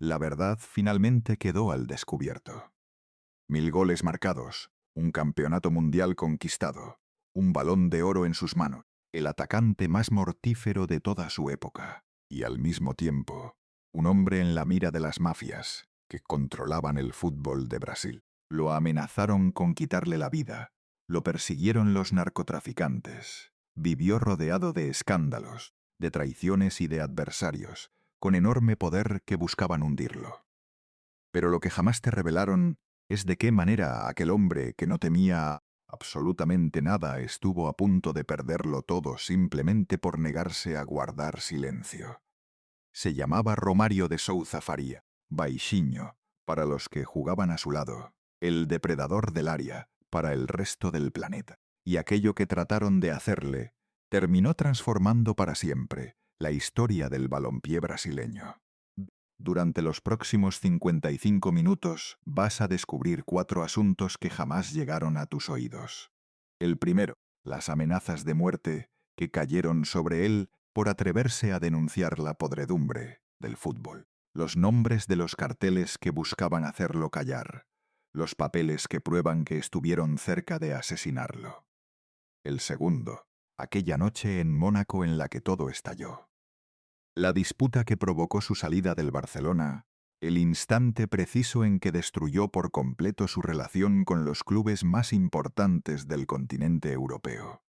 La verdad finalmente quedó al descubierto. 1000 goles marcados, un campeonato mundial conquistado, un balón de oro en sus manos, el atacante más mortífero de toda su época, y al mismo tiempo, un hombre en la mira de las mafias que controlaban el fútbol de Brasil. Lo amenazaron con quitarle la vida, lo persiguieron los narcotraficantes, vivió rodeado de escándalos, de traiciones y de adversarios, con enorme poder que buscaban hundirlo. Pero lo que jamás te revelaron es de qué manera aquel hombre que no temía absolutamente nada estuvo a punto de perderlo todo simplemente por negarse a guardar silencio. Se llamaba Romário de Souza Faria, baixinho, para los que jugaban a su lado, el depredador del área, para el resto del planeta. Y aquello que trataron de hacerle terminó transformando para siempre la historia del balompié brasileño. Durante los próximos 55 minutos vas a descubrir 4 asuntos que jamás llegaron a tus oídos. El primero, las amenazas de muerte que cayeron sobre él por atreverse a denunciar la podredumbre del fútbol. Los nombres de los carteles que buscaban hacerlo callar. Los papeles que prueban que estuvieron cerca de asesinarlo. El segundo, aquella noche en Mónaco en la que todo estalló. La disputa que provocó su salida del Barcelona, el instante preciso en que destruyó por completo su relación con los clubes más importantes del continente europeo.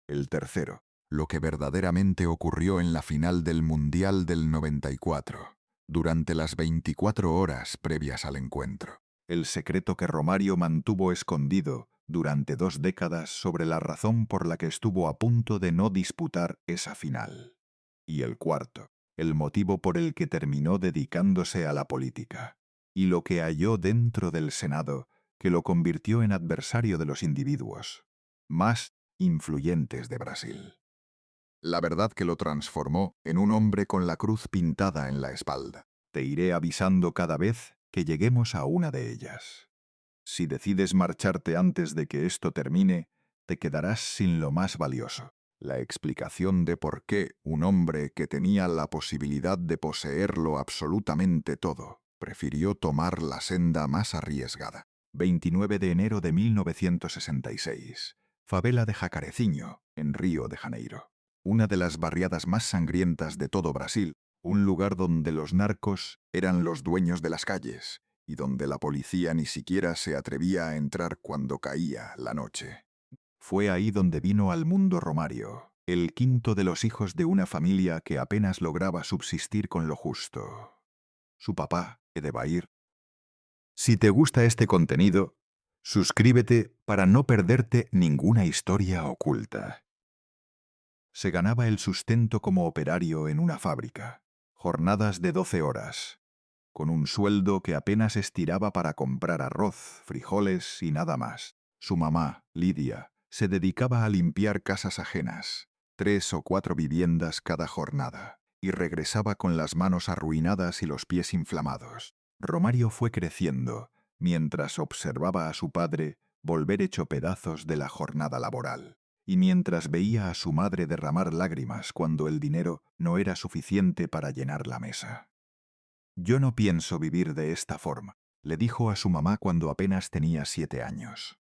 El tercero, lo que verdaderamente ocurrió en la final del Mundial del 94, durante las 24 horas previas al encuentro. El secreto que Romário mantuvo escondido durante 2 décadas sobre la razón por la que estuvo a punto de no disputar esa final. Y el cuarto, el motivo por el que terminó dedicándose a la política, y lo que halló dentro del Senado que lo convirtió en adversario de los individuos más influyentes de Brasil. La verdad que lo transformó en un hombre con la cruz pintada en la espalda. Te iré avisando cada vez que lleguemos a una de ellas. Si decides marcharte antes de que esto termine, te quedarás sin lo más valioso. La explicación de por qué un hombre que tenía la posibilidad de poseerlo absolutamente todo prefirió tomar la senda más arriesgada. 29 de enero de 1966. Favela de Jacarezinho, en Río de Janeiro. Una de las barriadas más sangrientas de todo Brasil, un lugar donde los narcos eran los dueños de las calles y donde la policía ni siquiera se atrevía a entrar cuando caía la noche. Fue ahí donde vino al mundo Romário, el quinto de los hijos de una familia que apenas lograba subsistir con lo justo. Su papá, Edevair. Si te gusta este contenido, suscríbete para no perderte ninguna historia oculta. Se ganaba el sustento como operario en una fábrica, jornadas de 12 horas, con un sueldo que apenas estiraba para comprar arroz, frijoles y nada más. Su mamá, Lidia, se dedicaba a limpiar casas ajenas, 3 o 4 viviendas cada jornada, y regresaba con las manos arruinadas y los pies inflamados. Romário fue creciendo, mientras observaba a su padre volver hecho pedazos de la jornada laboral, y mientras veía a su madre derramar lágrimas cuando el dinero no era suficiente para llenar la mesa. «Yo no pienso vivir de esta forma», le dijo a su mamá cuando apenas tenía 7 años.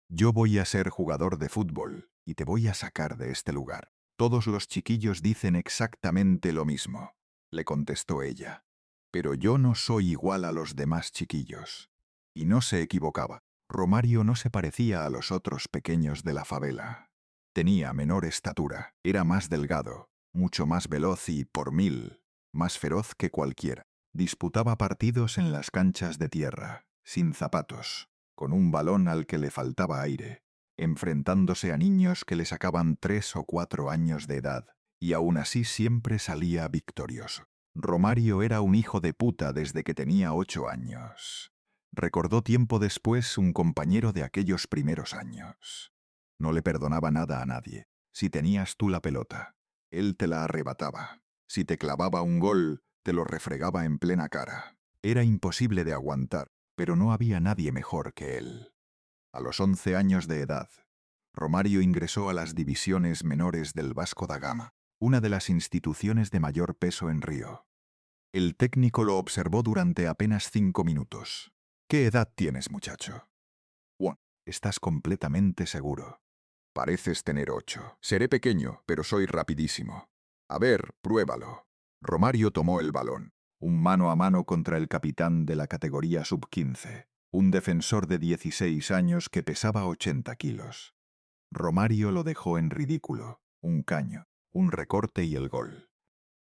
«Yo voy a ser jugador de fútbol y te voy a sacar de este lugar. Todos los chiquillos dicen exactamente lo mismo», le contestó ella. «Pero yo no soy igual a los demás chiquillos». Y no se equivocaba. Romário no se parecía a los otros pequeños de la favela. Tenía menor estatura, era más delgado, mucho más veloz y, por 1000, más feroz que cualquiera. Disputaba partidos en las canchas de tierra, sin zapatos, con un balón al que le faltaba aire, enfrentándose a niños que le sacaban 3 o 4 años de edad, y aún así siempre salía victorioso. Romário era un hijo de puta desde que tenía 8 años. Recordó tiempo después un compañero de aquellos primeros años. No le perdonaba nada a nadie. Si tenías tú la pelota, él te la arrebataba. Si te clavaba un gol, te lo refregaba en plena cara. Era imposible de aguantar, pero no había nadie mejor que él. A los 11 años de edad, Romário ingresó a las divisiones menores del Vasco da Gama, una de las instituciones de mayor peso en Río. El técnico lo observó durante apenas 5 minutos. ¿Qué edad tienes, muchacho? Juan, ¿estás completamente seguro? Pareces tener 8. Seré pequeño, pero soy rapidísimo. A ver, pruébalo. Romario tomó el balón. Un mano a mano contra el capitán de la categoría sub-15. Un defensor de 16 años que pesaba 80 kilos. Romario lo dejó en ridículo. Un caño, un recorte y el gol.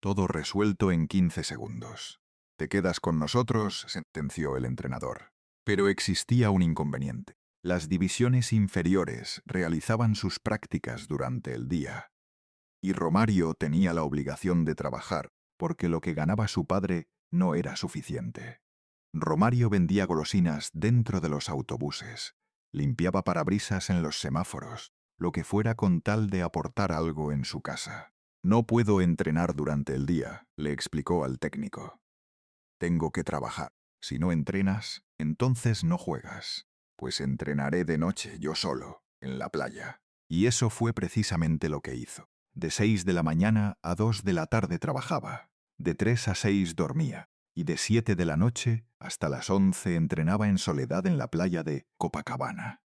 Todo resuelto en 15 segundos. Te quedas con nosotros, sentenció el entrenador. Pero existía un inconveniente. Las divisiones inferiores realizaban sus prácticas durante el día. Y Romario tenía la obligación de trabajar, porque lo que ganaba su padre no era suficiente. Romario vendía golosinas dentro de los autobuses, limpiaba parabrisas en los semáforos, lo que fuera con tal de aportar algo en su casa. No puedo entrenar durante el día, le explicó al técnico. Tengo que trabajar. Si no entrenas, entonces no juegas. Pues entrenaré de noche yo solo, en la playa. Y eso fue precisamente lo que hizo. De 6 de la mañana a 2 de la tarde trabajaba. De 3 a 6 dormía. Y de 7 de la noche hasta las 11 entrenaba en soledad en la playa de Copacabana.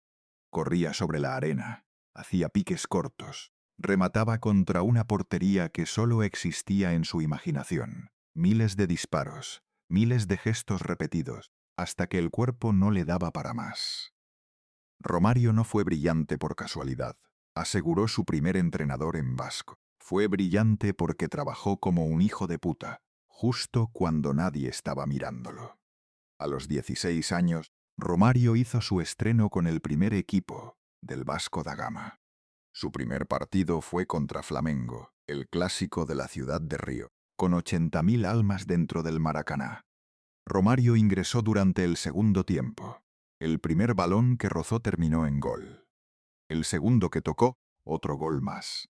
Corría sobre la arena, hacía piques cortos, remataba contra una portería que solo existía en su imaginación. Miles de disparos, miles de gestos repetidos, hasta que el cuerpo no le daba para más. Romario no fue brillante por casualidad, aseguró su primer entrenador en vasco. Fue brillante porque trabajó como un hijo de puta, justo cuando nadie estaba mirándolo. A los 16 años, Romario hizo su estreno con el primer equipo del Vasco da Gama. Su primer partido fue contra Flamengo, el clásico de la ciudad de Río, con 80.000 almas dentro del Maracaná. Romario ingresó durante el segundo tiempo. El primer balón que rozó terminó en gol. El segundo que tocó, otro gol más.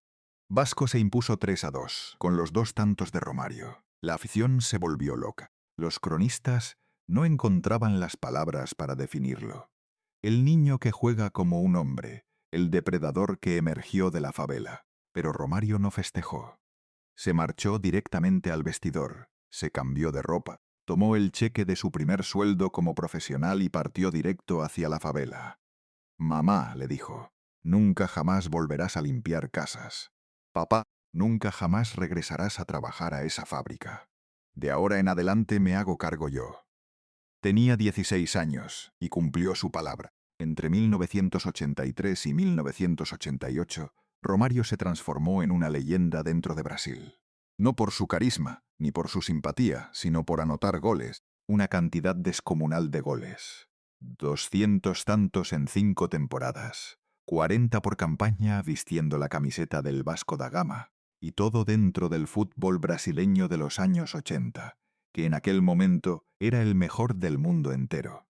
Vasco se impuso 3-2, con los 2 tantos de Romario. La afición se volvió loca. Los cronistas no encontraban las palabras para definirlo. El niño que juega como un hombre, el depredador que emergió de la favela. Pero Romario no festejó. Se marchó directamente al vestidor, se cambió de ropa, tomó el cheque de su primer sueldo como profesional y partió directo hacia la favela. Mamá, le dijo, nunca jamás volverás a limpiar casas. Papá, nunca jamás regresarás a trabajar a esa fábrica. De ahora en adelante me hago cargo yo. Tenía 16 años y cumplió su palabra. Entre 1983 y 1988, Romario se transformó en una leyenda dentro de Brasil. No por su carisma, ni por su simpatía, sino por anotar goles, una cantidad descomunal de goles. 200 tantos en 5 temporadas, 40 por campaña vistiendo la camiseta del Vasco da Gama, y todo dentro del fútbol brasileño de los años 80, que en aquel momento era el mejor del mundo entero.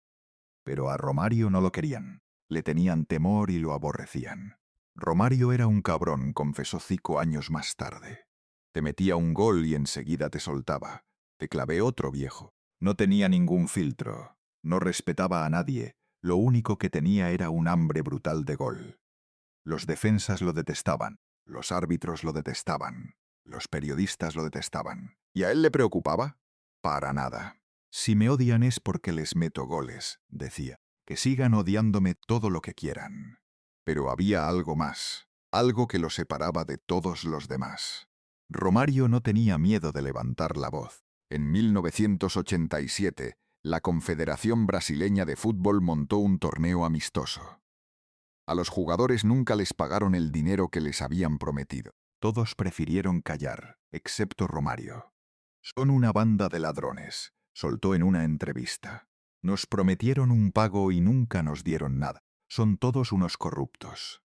Pero a Romario no lo querían, le tenían temor y lo aborrecían. Romario era un cabrón, confesó 5 años más tarde. Te metía un gol y enseguida te soltaba. Te clavé otro, viejo. No tenía ningún filtro. No respetaba a nadie. Lo único que tenía era un hambre brutal de gol. Los defensas lo detestaban. Los árbitros lo detestaban. Los periodistas lo detestaban. ¿Y a él le preocupaba? Para nada. Si me odian es porque les meto goles, decía. Que sigan odiándome todo lo que quieran. Pero había algo más, algo que lo separaba de todos los demás. Romario no tenía miedo de levantar la voz. En 1987, la Confederación Brasileña de Fútbol montó un torneo amistoso. A los jugadores nunca les pagaron el dinero que les habían prometido. Todos prefirieron callar, excepto Romario. Son una banda de ladrones, soltó en una entrevista. Nos prometieron un pago y nunca nos dieron nada. Son todos unos corruptos.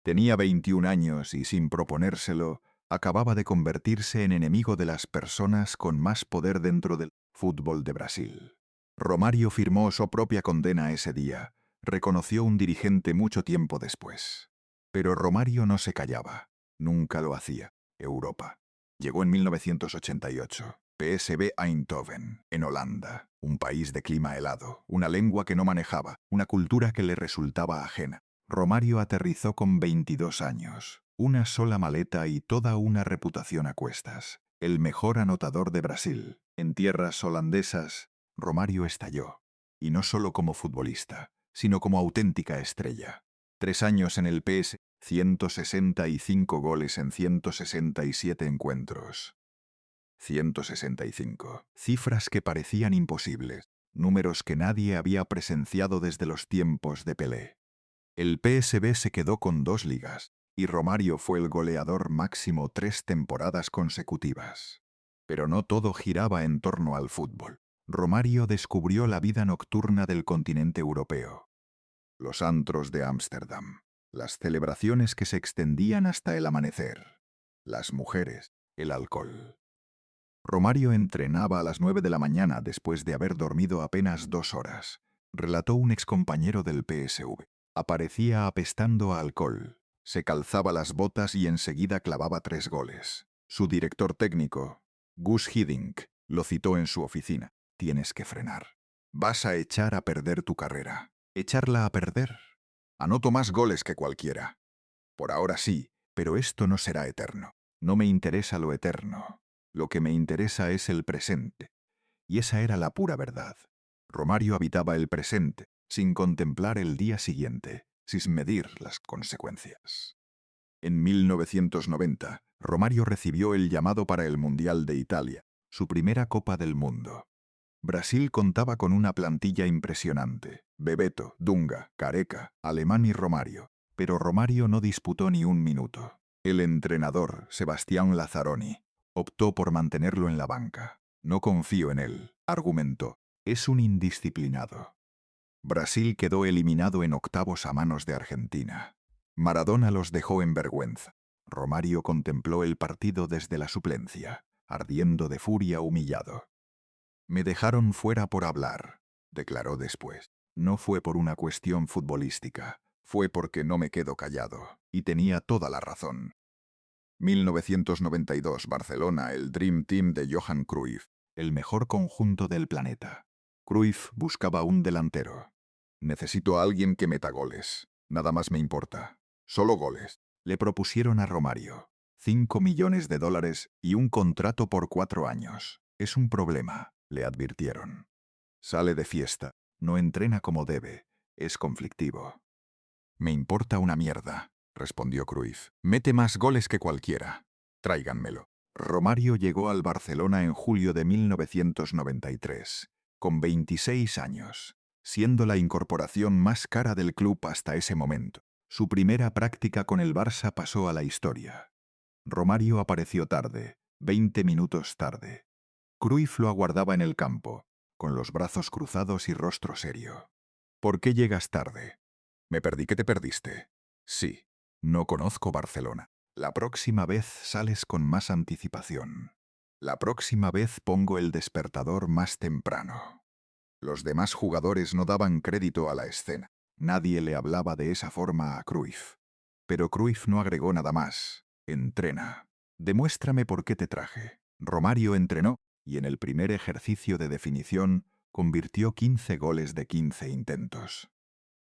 Tenía 21 años y sin proponérselo, acababa de convertirse en enemigo de las personas con más poder dentro del fútbol de Brasil. Romario firmó su propia condena ese día. Reconoció un dirigente mucho tiempo después. Pero Romario no se callaba. Nunca lo hacía. Europa. Llegó en 1988. PSV Eindhoven, en Holanda. Un país de clima helado, una lengua que no manejaba, una cultura que le resultaba ajena. Romario aterrizó con 22 años, una sola maleta y toda una reputación a cuestas. El mejor anotador de Brasil. En tierras holandesas, Romario estalló. Y no solo como futbolista, sino como auténtica estrella. 3 años en el PS, 165 goles en 167 encuentros. 165. Cifras que parecían imposibles, números que nadie había presenciado desde los tiempos de Pelé. El PSV se quedó con 2 ligas, y Romario fue el goleador máximo 3 temporadas consecutivas. Pero no todo giraba en torno al fútbol. Romario descubrió la vida nocturna del continente europeo. Los antros de Ámsterdam, las celebraciones que se extendían hasta el amanecer, las mujeres, el alcohol. Romario entrenaba a las 9 de la mañana después de haber dormido apenas 2 horas, relató un excompañero del PSV. Aparecía apestando a alcohol, se calzaba las botas y enseguida clavaba 3 goles. Su director técnico, Gus Hiddink, lo citó en su oficina. Tienes que frenar. Vas a echar a perder tu carrera. ¿Echarla a perder? Anoto más goles que cualquiera. Por ahora sí, pero esto no será eterno. No me interesa lo eterno. Lo que me interesa es el presente. Y esa era la pura verdad. Romario habitaba el presente, sin contemplar el día siguiente, sin medir las consecuencias. En 1990, Romario recibió el llamado para el Mundial de Italia, su primera Copa del Mundo. Brasil contaba con una plantilla impresionante: Bebeto, Dunga, Careca, Alemán y Romario. Pero Romario no disputó ni un minuto. El entrenador, Sebastián Lazzaroni, optó por mantenerlo en la banca. No confío en él, argumentó. Es un indisciplinado. Brasil quedó eliminado en octavos a manos de Argentina. Maradona los dejó en vergüenza. Romario contempló el partido desde la suplencia, ardiendo de furia, humillado. Me dejaron fuera por hablar, declaró después. No fue por una cuestión futbolística, fue porque no me quedo callado, y tenía toda la razón. 1992, Barcelona, el Dream Team de Johan Cruyff, el mejor conjunto del planeta. Cruyff buscaba un delantero. Necesito a alguien que meta goles. Nada más me importa. Solo goles. Le propusieron a Romario. 5 millones de dólares y un contrato por 4 años. Es un problema, le advirtieron. Sale de fiesta, no entrena como debe, es conflictivo. Me importa una mierda, respondió Cruyff. Mete más goles que cualquiera. Tráiganmelo. Romario llegó al Barcelona en julio de 1993, con 26 años, siendo la incorporación más cara del club hasta ese momento. Su primera práctica con el Barça pasó a la historia. Romario apareció tarde, 20 minutos tarde. Cruyff lo aguardaba en el campo, con los brazos cruzados y rostro serio. ¿Por qué llegas tarde? Me perdí que te perdiste. Sí, no conozco Barcelona. La próxima vez sales con más anticipación. La próxima vez pongo el despertador más temprano. Los demás jugadores no daban crédito a la escena. Nadie le hablaba de esa forma a Cruyff. Pero Cruyff no agregó nada más. Entrena. Demuéstrame por qué te traje. Romario entrenó y en el primer ejercicio de definición convirtió 15 goles de 15 intentos.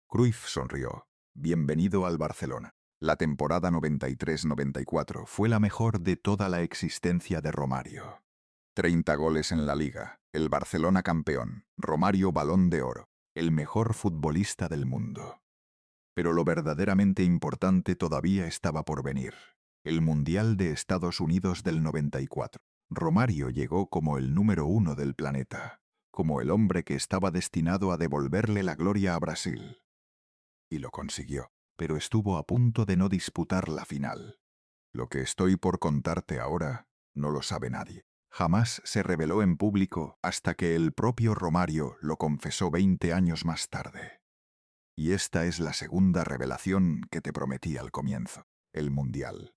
Cruyff sonrió. Bienvenido al Barcelona. La temporada 93-94 fue la mejor de toda la existencia de Romario. 30 goles en la Liga, el Barcelona campeón, Romario Balón de Oro, el mejor futbolista del mundo. Pero lo verdaderamente importante todavía estaba por venir. El Mundial de Estados Unidos del 94. Romario llegó como el número 1 del planeta, como el hombre que estaba destinado a devolverle la gloria a Brasil. Y lo consiguió, pero estuvo a punto de no disputar la final. Lo que estoy por contarte ahora no lo sabe nadie. Jamás se reveló en público hasta que el propio Romario lo confesó 20 años más tarde. Y esta es la segunda revelación que te prometí al comienzo. El Mundial.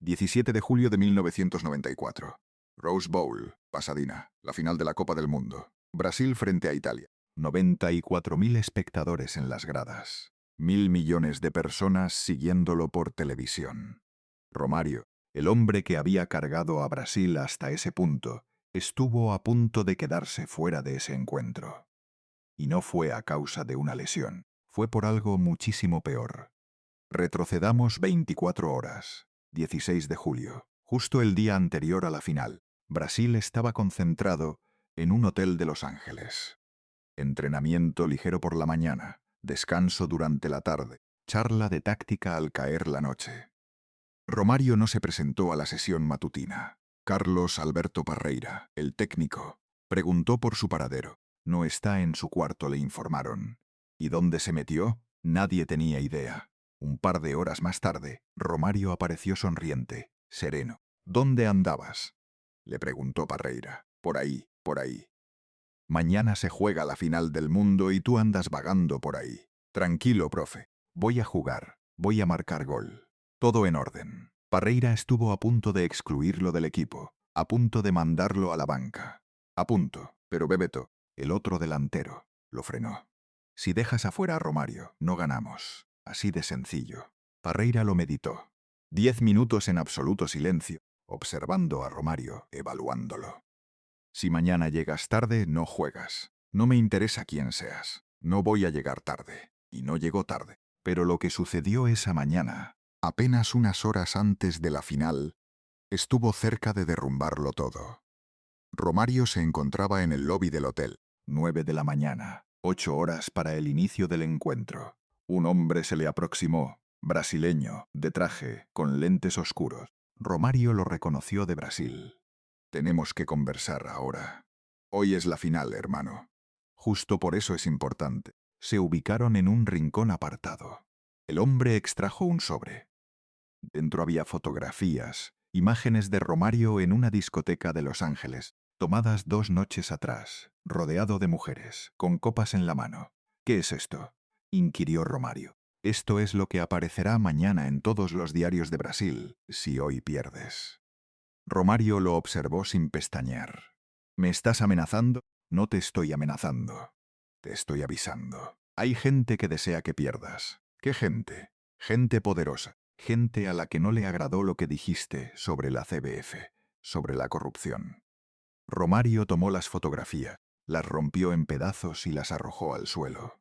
17 de julio de 1994. Rose Bowl, Pasadena, la final de la Copa del Mundo. Brasil frente a Italia. 94.000 espectadores en las gradas. 1.000 millones de personas siguiéndolo por televisión. Romario, el hombre que había cargado a Brasil hasta ese punto, estuvo a punto de quedarse fuera de ese encuentro. Y no fue a causa de una lesión, fue por algo muchísimo peor. Retrocedamos 24 horas. 16 de julio, justo el día anterior a la final. Brasil estaba concentrado en un hotel de Los Ángeles. Entrenamiento ligero por la mañana, descanso durante la tarde, charla de táctica al caer la noche. Romario no se presentó a la sesión matutina. Carlos Alberto Parreira, el técnico, preguntó por su paradero. No está en su cuarto, le informaron. ¿Y dónde se metió? Nadie tenía idea. Un par de horas más tarde, Romario apareció sonriente, sereno. ¿Dónde andabas?, le preguntó Parreira. Por ahí, por ahí. Mañana se juega la final del mundo y tú andas vagando por ahí. Tranquilo, profe. Voy a jugar. Voy a marcar gol. Todo en orden. Parreira estuvo a punto de excluirlo del equipo, a punto de mandarlo a la banca. A punto, pero Bebeto, el otro delantero, lo frenó. Si dejas afuera a Romario, no ganamos. Así de sencillo. Parreira lo meditó. 10 minutos en absoluto silencio, observando a Romario, evaluándolo. Si mañana llegas tarde, no juegas. No me interesa quién seas. No voy a llegar tarde. Y no llegó tarde. Pero lo que sucedió esa mañana, apenas unas horas antes de la final, estuvo cerca de derrumbarlo todo. Romario se encontraba en el lobby del hotel. 9 de la mañana, 8 horas para el inicio del encuentro. Un hombre se le aproximó, brasileño, de traje, con lentes oscuros. Romario lo reconoció de Brasil. Tenemos que conversar ahora. Hoy es la final, hermano. Justo por eso es importante. Se ubicaron en un rincón apartado. El hombre extrajo un sobre. Dentro había fotografías, imágenes de Romario en una discoteca de Los Ángeles, tomadas 2 noches atrás, rodeado de mujeres, con copas en la mano. ¿Qué es esto?, inquirió Romario. Esto es lo que aparecerá mañana en todos los diarios de Brasil, si hoy pierdes. Romario lo observó sin pestañear. ¿Me estás amenazando? No te estoy amenazando. Te estoy avisando. Hay gente que desea que pierdas. ¿Qué gente? Gente poderosa. Gente a la que no le agradó lo que dijiste sobre la CBF, sobre la corrupción. Romario tomó las fotografías, las rompió en pedazos y las arrojó al suelo.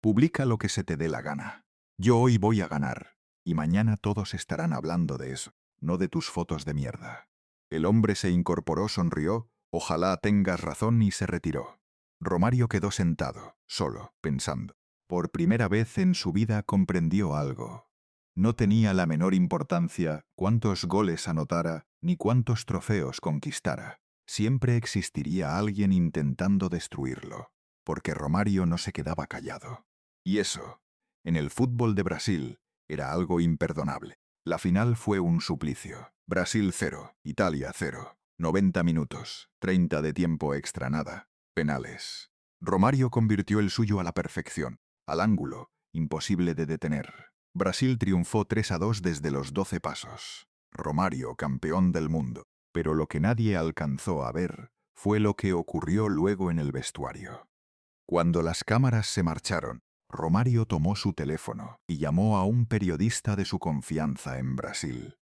Publica lo que se te dé la gana. Yo hoy voy a ganar, y mañana todos estarán hablando de eso, no de tus fotos de mierda. El hombre se incorporó, sonrió, ojalá tengas razón, y se retiró. Romario quedó sentado, solo, pensando. Por primera vez en su vida comprendió algo. No tenía la menor importancia cuántos goles anotara ni cuántos trofeos conquistara. Siempre existiría alguien intentando destruirlo, porque Romario no se quedaba callado. Y eso, en el fútbol de Brasil, era algo imperdonable. La final fue un suplicio. Brasil 0, Italia 0. 90 minutos, 30 de tiempo extra, nada. Penales. Romario convirtió el suyo a la perfección, al ángulo, imposible de detener. Brasil triunfó 3-2 desde los 12 pasos. Romario, campeón del mundo. Pero lo que nadie alcanzó a ver fue lo que ocurrió luego en el vestuario. Cuando las cámaras se marcharon, Romario tomó su teléfono y llamó a un periodista de su confianza en Brasil.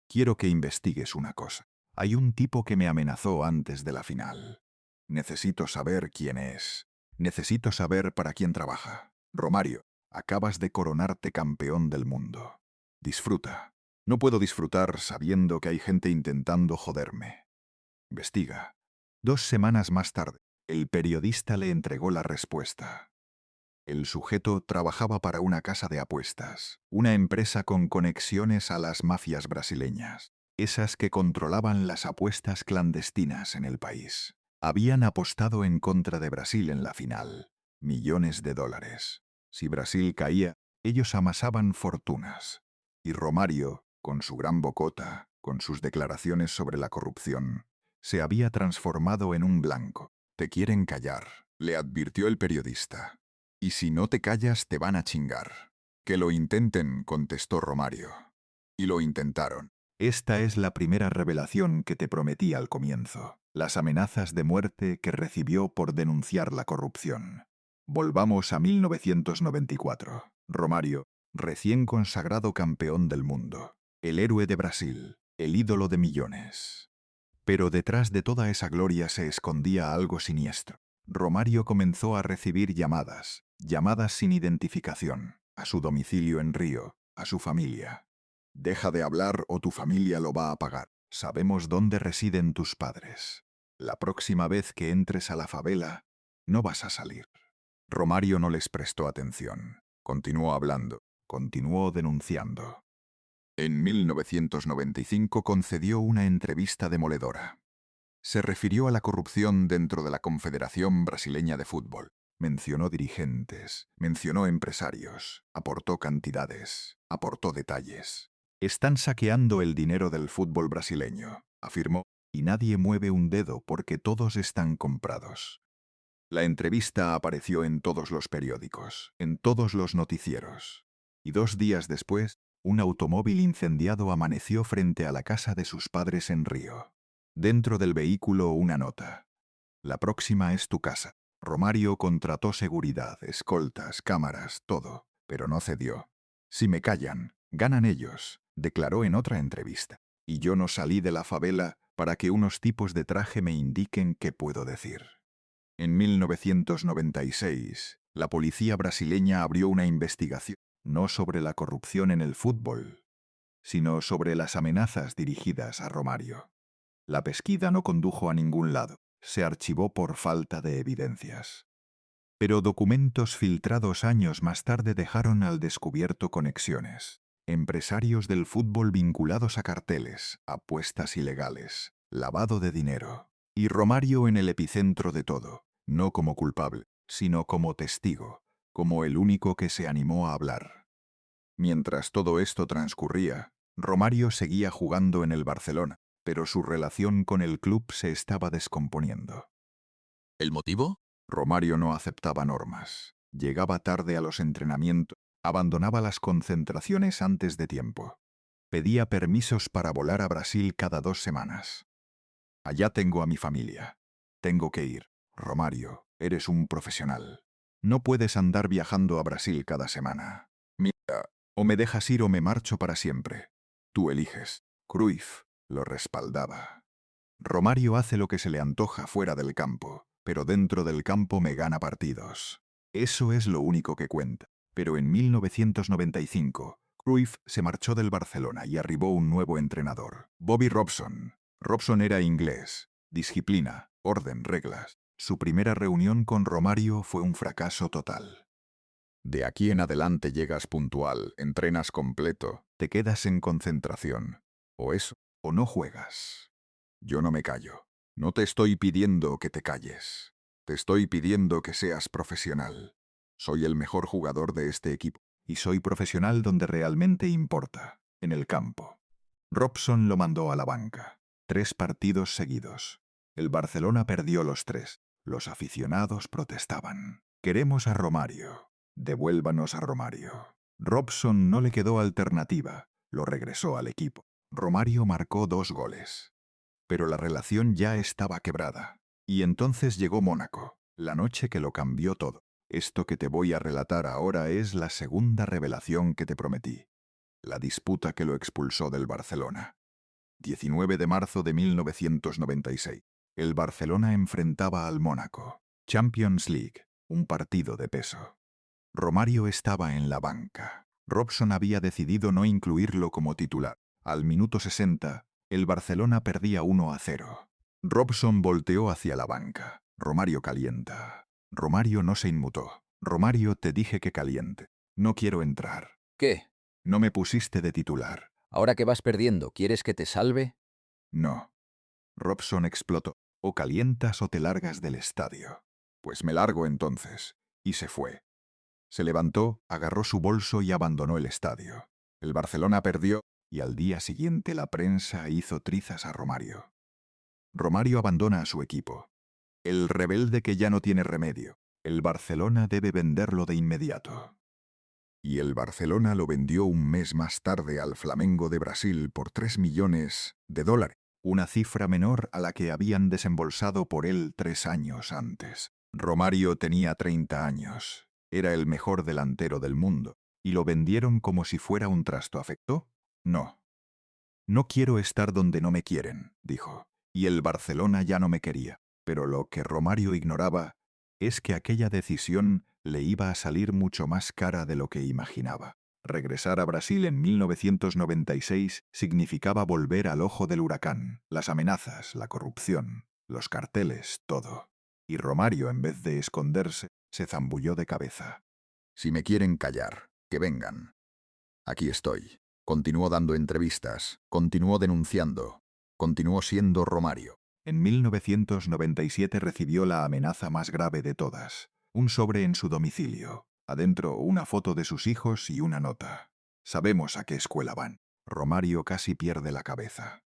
Quiero que investigues una cosa. Hay un tipo que me amenazó antes de la final. Necesito saber quién es. Necesito saber para quién trabaja. Romario, acabas de coronarte campeón del mundo. Disfruta. No puedo disfrutar sabiendo que hay gente intentando joderme. Investiga. 2 semanas más tarde, el periodista le entregó la respuesta. El sujeto trabajaba para una casa de apuestas, una empresa con conexiones a las mafias brasileñas, esas que controlaban las apuestas clandestinas en el país. Habían apostado en contra de Brasil en la final, millones de dólares. Si Brasil caía, ellos amasaban fortunas. Y Romario, con su gran bocota, con sus declaraciones sobre la corrupción, se había transformado en un blanco. Te quieren callar, le advirtió el periodista. Y si no te callas, te van a chingar. Que lo intenten, contestó Romario. Y lo intentaron. Esta es la primera revelación que te prometí al comienzo. Las amenazas de muerte que recibió por denunciar la corrupción. Volvamos a 1994. Romario, recién consagrado campeón del mundo. El héroe de Brasil. El ídolo de millones. Pero detrás de toda esa gloria se escondía algo siniestro. Romario comenzó a recibir llamadas sin identificación, a su domicilio en Río, a su familia. Deja de hablar o tu familia lo va a pagar. Sabemos dónde residen tus padres. La próxima vez que entres a la favela, no vas a salir. Romario no les prestó atención. Continuó hablando, continuó denunciando. En 1995 concedió una entrevista demoledora. Se refirió a la corrupción dentro de la Confederación Brasileña de Fútbol. Mencionó dirigentes, mencionó empresarios, aportó cantidades, aportó detalles. Están saqueando el dinero del fútbol brasileño, afirmó, y nadie mueve un dedo porque todos están comprados. La entrevista apareció en todos los periódicos, en todos los noticieros. Y 2 días después, un automóvil incendiado amaneció frente a la casa de sus padres en Río. Dentro del vehículo una nota. La próxima es tu casa. Romario contrató seguridad, escoltas, cámaras, todo, pero no cedió. Si me callan, ganan ellos, declaró en otra entrevista. Y yo no salí de la favela para que unos tipos de traje me indiquen qué puedo decir. En 1996, la policía brasileña abrió una investigación, no sobre la corrupción en el fútbol, sino sobre las amenazas dirigidas a Romario. La pesquisa no condujo a ningún lado, se archivó por falta de evidencias. Pero documentos filtrados años más tarde dejaron al descubierto conexiones. Empresarios del fútbol vinculados a carteles, apuestas ilegales, lavado de dinero. Y Romario en el epicentro de todo, no como culpable, sino como testigo, como el único que se animó a hablar. Mientras todo esto transcurría, Romario seguía jugando en el Barcelona, pero su relación con el club se estaba descomponiendo. ¿El motivo? Romario no aceptaba normas. Llegaba tarde a los entrenamientos, abandonaba las concentraciones antes de tiempo. Pedía permisos para volar a Brasil cada 2 semanas. Allá tengo a mi familia. Tengo que ir. Romario, eres un profesional. No puedes andar viajando a Brasil cada semana. Mira, o me dejas ir o me marcho para siempre. Tú eliges. Cruyff lo respaldaba. Romario hace lo que se le antoja fuera del campo, pero dentro del campo me gana partidos. Eso es lo único que cuenta. Pero en 1995, Cruyff se marchó del Barcelona y arribó un nuevo entrenador, Bobby Robson. Robson era inglés. Disciplina, orden, reglas. Su primera reunión con Romario fue un fracaso total. De aquí en adelante llegas puntual, entrenas completo, te quedas en concentración. O eso, o no juegas. Yo no me callo. No te estoy pidiendo que te calles. Te estoy pidiendo que seas profesional. Soy el mejor jugador de este equipo. Y soy profesional donde realmente importa, en el campo. Robson lo mandó a la banca. 3 partidos seguidos. El Barcelona perdió los 3. Los aficionados protestaban. Queremos a Romario. Devuélvanos a Romario. Robson no le quedó alternativa. Lo regresó al equipo. Romario marcó 2 goles. Pero la relación ya estaba quebrada. Y entonces llegó Mónaco, la noche que lo cambió todo. Esto que te voy a relatar ahora es la segunda revelación que te prometí. La disputa que lo expulsó del Barcelona. 19 de marzo de 1996. El Barcelona enfrentaba al Mónaco. Champions League, un partido de peso. Romario estaba en la banca. Robson había decidido no incluirlo como titular. Al minuto 60, el Barcelona perdía 1-0. Robson volteó hacia la banca. Romario calienta. Romario no se inmutó. Romario, te dije que caliente. No quiero entrar. ¿Qué? No me pusiste de titular. Ahora que vas perdiendo, ¿quieres que te salve? No. Robson explotó. O calientas o te largas del estadio. Pues me largo entonces. Y se fue. Se levantó, agarró su bolso y abandonó el estadio. El Barcelona perdió y al día siguiente la prensa hizo trizas a Romario. Romario abandona a su equipo. El rebelde que ya no tiene remedio. El Barcelona debe venderlo de inmediato. Y el Barcelona lo vendió un mes más tarde al Flamengo de Brasil por 3 millones de dólares, una cifra menor a la que habían desembolsado por él 3 años antes. Romario tenía 30 años, era el mejor delantero del mundo, y lo vendieron como si fuera un trasto. ¿Afectó? No. No quiero estar donde no me quieren, dijo, y el Barcelona ya no me quería. Pero lo que Romario ignoraba es que aquella decisión le iba a salir mucho más cara de lo que imaginaba. Regresar a Brasil en 1996 significaba volver al ojo del huracán, las amenazas, la corrupción. los carteles, todo. Y Romario, en vez de esconderse, se zambulló de cabeza. Si me quieren callar, que vengan. Aquí estoy. Continuó dando entrevistas, continuó denunciando, continuó siendo Romario. En 1997 recibió la amenaza más grave de todas. Un sobre en su domicilio. Adentro una foto de sus hijos y una nota. Sabemos a qué escuela van. Romario casi pierde la cabeza.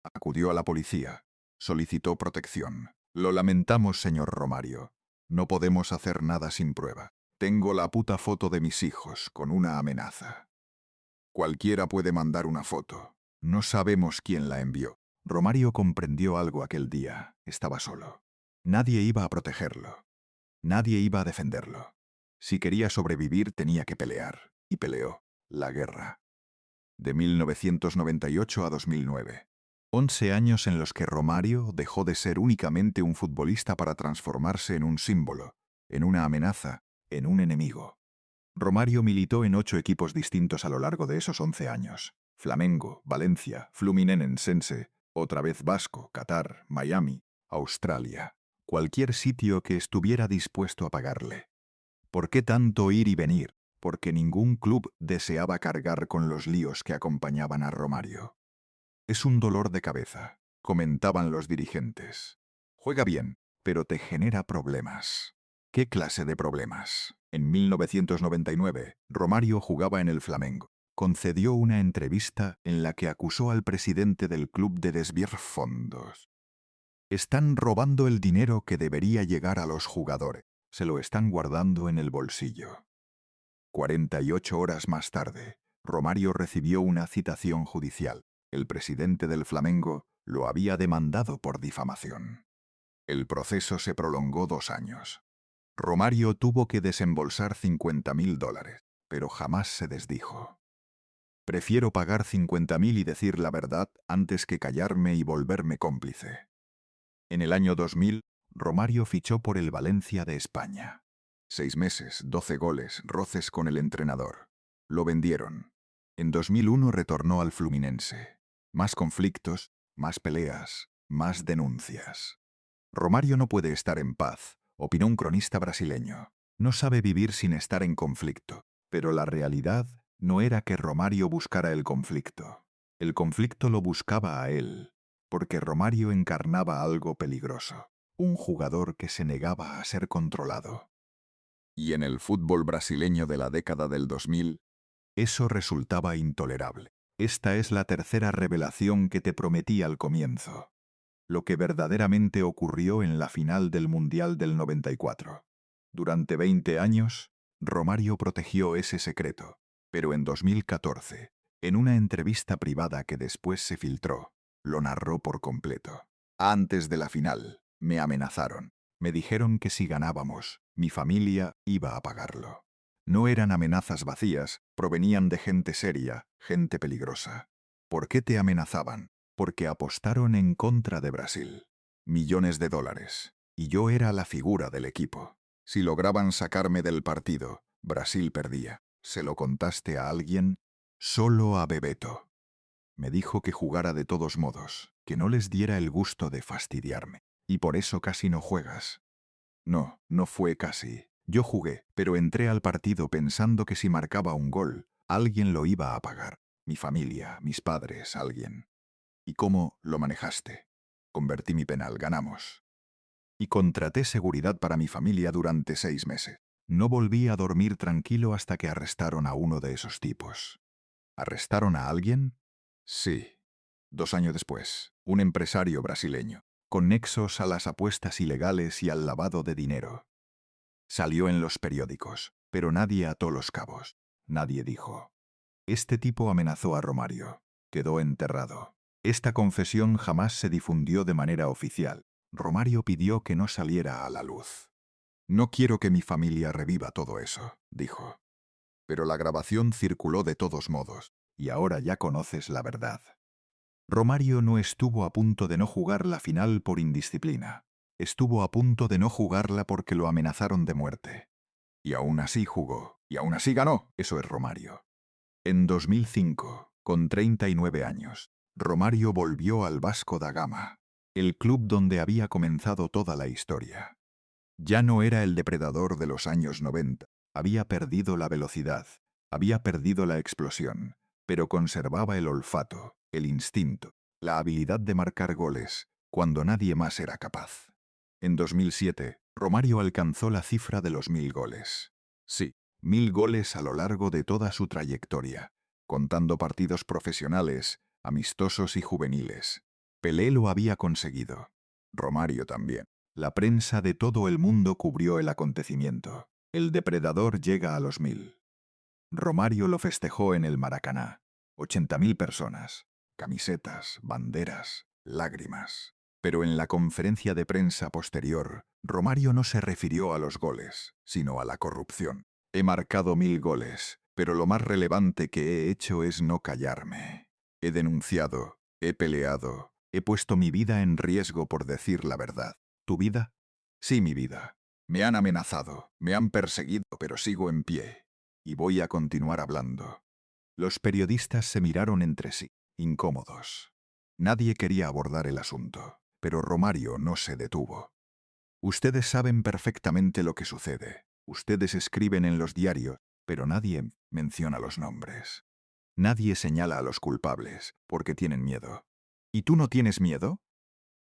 Acudió a la policía. Solicitó protección. Lo lamentamos, señor Romario. No podemos hacer nada sin prueba. Tengo la puta foto de mis hijos con una amenaza. Cualquiera puede mandar una foto. No sabemos quién la envió. Romario comprendió algo aquel día. Estaba solo. Nadie iba a protegerlo. Nadie iba a defenderlo. Si quería sobrevivir tenía que pelear. Y peleó. La guerra. De 1998 a 2009. 11 años en los que Romario dejó de ser únicamente un futbolista para transformarse en un símbolo, en una amenaza, en un enemigo. Romario militó en 8 equipos distintos a lo largo de esos 11 años. Flamengo, Valencia, Fluminense, otra vez Vasco, Qatar, Miami, Australia. Cualquier sitio que estuviera dispuesto a pagarle. ¿Por qué tanto ir y venir? Porque ningún club deseaba cargar con los líos que acompañaban a Romario. Es un dolor de cabeza, comentaban los dirigentes. Juega bien, pero te genera problemas. ¿Qué clase de problemas? En 1999, Romario jugaba en el Flamengo. Concedió una entrevista en la que acusó al presidente del club de desviar fondos. Están robando el dinero que debería llegar a los jugadores. Se lo están guardando en el bolsillo. 48 horas más tarde, Romario recibió una citación judicial. El presidente del Flamengo lo había demandado por difamación. El proceso se prolongó 2 años. Romario tuvo que desembolsar $50.000, pero jamás se desdijo. Prefiero pagar 50.000 y decir la verdad antes que callarme y volverme cómplice. En el año 2000, Romario fichó por el Valencia de España. 6 meses, 12 goles, roces con el entrenador. Lo vendieron. En 2001 retornó al Fluminense. Más conflictos, más peleas, más denuncias. Romario no puede estar en paz, opinó un cronista brasileño. No sabe vivir sin estar en conflicto. Pero la realidad no era que Romario buscara el conflicto. El conflicto lo buscaba a él, porque Romario encarnaba algo peligroso. Un jugador que se negaba a ser controlado. Y en el fútbol brasileño de la década del 2000, eso resultaba intolerable. Esta es la tercera revelación que te prometí al comienzo. Lo que verdaderamente ocurrió en la final del Mundial del 94. Durante 20 años, Romario protegió ese secreto, pero en 2014, en una entrevista privada que después se filtró, lo narró por completo. Antes de la final, me amenazaron. Me dijeron que si ganábamos, mi familia iba a pagarlo. No eran amenazas vacías, provenían de gente seria, gente peligrosa. ¿Por qué te amenazaban? Porque apostaron en contra de Brasil. Millones de dólares. Y yo era la figura del equipo. Si lograban sacarme del partido, Brasil perdía. ¿Se lo contaste a alguien? Solo a Bebeto. Me dijo que jugara de todos modos, que no les diera el gusto de fastidiarme. Y por eso casi no juegas. No, no fue casi. Yo jugué, pero entré al partido pensando que si marcaba un gol, alguien lo iba a pagar. Mi familia, mis padres, alguien. ¿Y cómo lo manejaste? Convertí mi penal, ganamos. Y contraté seguridad para mi familia durante 6 meses. No volví a dormir tranquilo hasta que arrestaron a uno de esos tipos. ¿Arrestaron a alguien? Sí. 2 años después, un empresario brasileño, con nexos a las apuestas ilegales y al lavado de dinero. Salió en los periódicos, pero nadie ató los cabos. Nadie dijo. Este tipo amenazó a Romario. Quedó enterrado. Esta confesión jamás se difundió de manera oficial. Romario pidió que no saliera a la luz. No quiero que mi familia reviva todo eso, dijo. Pero la grabación circuló de todos modos, y ahora ya conoces la verdad. Romario no estuvo a punto de no jugar la final por indisciplina. Estuvo a punto de no jugarla porque lo amenazaron de muerte. Y aún así jugó, y aún así ganó. Eso es Romario. En 2005, con 39 años, Romario volvió al Vasco da Gama. el club donde había comenzado toda la historia. Ya no era el depredador de los años 90, había perdido la velocidad, había perdido la explosión, pero conservaba el olfato, el instinto, la habilidad de marcar goles, cuando nadie más era capaz. En 2007, Romario alcanzó la cifra de los 1000 goles. Sí, 1000 goles a lo largo de toda su trayectoria, contando partidos profesionales, amistosos y juveniles. Pelé lo había conseguido. Romario también. La prensa de todo el mundo cubrió el acontecimiento. El depredador llega a los 1000. Romario lo festejó en el Maracaná. 80.000 personas. Camisetas, banderas, lágrimas. Pero en la conferencia de prensa posterior, Romario no se refirió a los goles, sino a la corrupción. He marcado 1000 goles, pero lo más relevante que he hecho es no callarme. He denunciado, he peleado, he puesto mi vida en riesgo por decir la verdad. ¿Tu vida? Sí, mi vida. Me han amenazado, me han perseguido, pero sigo en pie. Y voy a continuar hablando. Los periodistas se miraron entre sí, incómodos. Nadie quería abordar el asunto, pero Romario no se detuvo. Ustedes saben perfectamente lo que sucede. Ustedes escriben en los diarios, pero nadie menciona los nombres. Nadie señala a los culpables, porque tienen miedo. ¿Y tú no tienes miedo?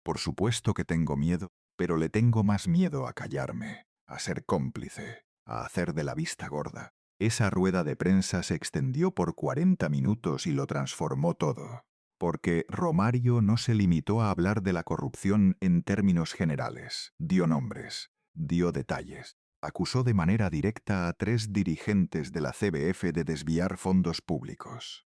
Por supuesto que tengo miedo, pero le tengo más miedo a callarme, a ser cómplice, a hacer de la vista gorda. Esa rueda de prensa se extendió por 40 minutos y lo transformó todo. Porque Romario no se limitó a hablar de la corrupción en términos generales. Dio nombres, dio detalles. Acusó de manera directa a 3 dirigentes de la CBF de desviar fondos públicos.